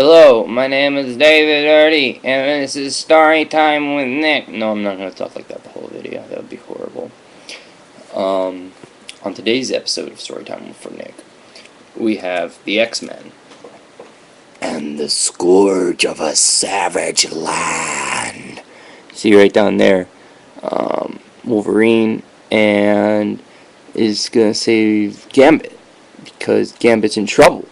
Hello, my name is David Erdy, and this is Story Time with Nick. No, I'm not going to talk like that the whole video. That would be horrible. On today's episode of Story Time for Nick, we have the X-Men. And the scourge of a savage land. See right down there, Wolverine and is going to save Gambit because Gambit's in trouble.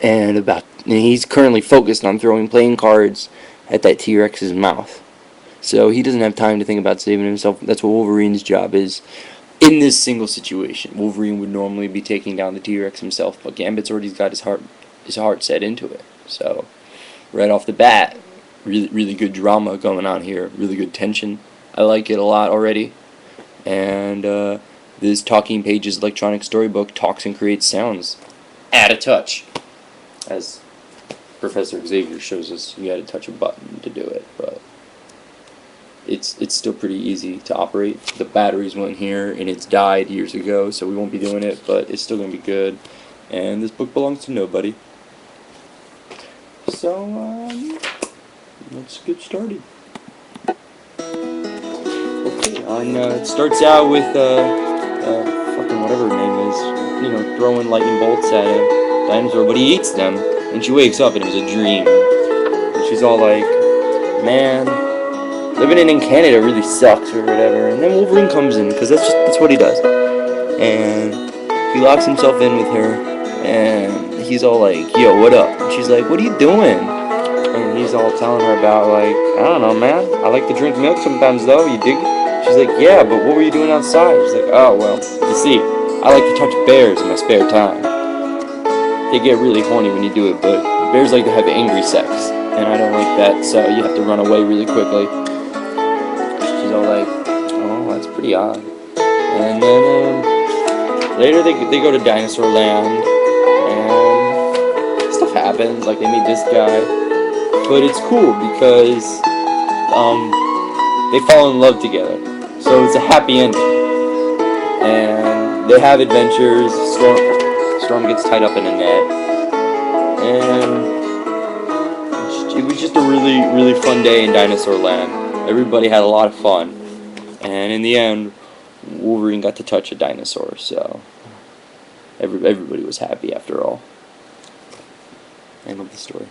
And he's currently focused on throwing playing cards at that T-Rex's mouth. So he doesn't have time to think about saving himself. That's what Wolverine's job is. In this single situation, Wolverine would normally be taking down the T-Rex himself, but Gambit's already got his heart set into it. So right off the bat, really good drama going on here. Really good tension. I like it a lot already. And this Talking Pages electronic storybook talks and creates sounds. Add a touch. As Professor Xavier shows us, you had to touch a button to do it, but it's still pretty easy to operate. The batteries went here, and it's died years ago, so we won't be doing it, but it's still going to be good. And this book belongs to nobody. So, let's get started. Okay, it starts out with, fucking whatever her name is, throwing lightning bolts at a dinosaur, but he eats them, and she wakes up and it was a dream, and she's all like, man, living in Canada really sucks or whatever. And then Wolverine comes in, because that's what he does, and he locks himself in with her, and he's all like, yo, what up? And she's like, what are you doing? And he's all telling her about, like, I don't know, man, I like to drink milk sometimes though, you dig? She's like, yeah, but what were you doing outside? She's like, oh, well, you see, I like to touch bears in my spare time. They get really horny when you do it, but bears like to have angry sex, and I don't like that, so you have to run away really quickly. She's all like, oh, that's pretty odd. And then later they go to Dinosaur Land, and stuff happens, like they meet this guy, but it's cool because they fall in love together, so it's a happy ending, and they have adventures. Storm gets tied up in a net, and it was just a really fun day in Dinosaur Land. Everybody had a lot of fun, and in the end, Wolverine got to touch a dinosaur, so everybody was happy after all. End of the story.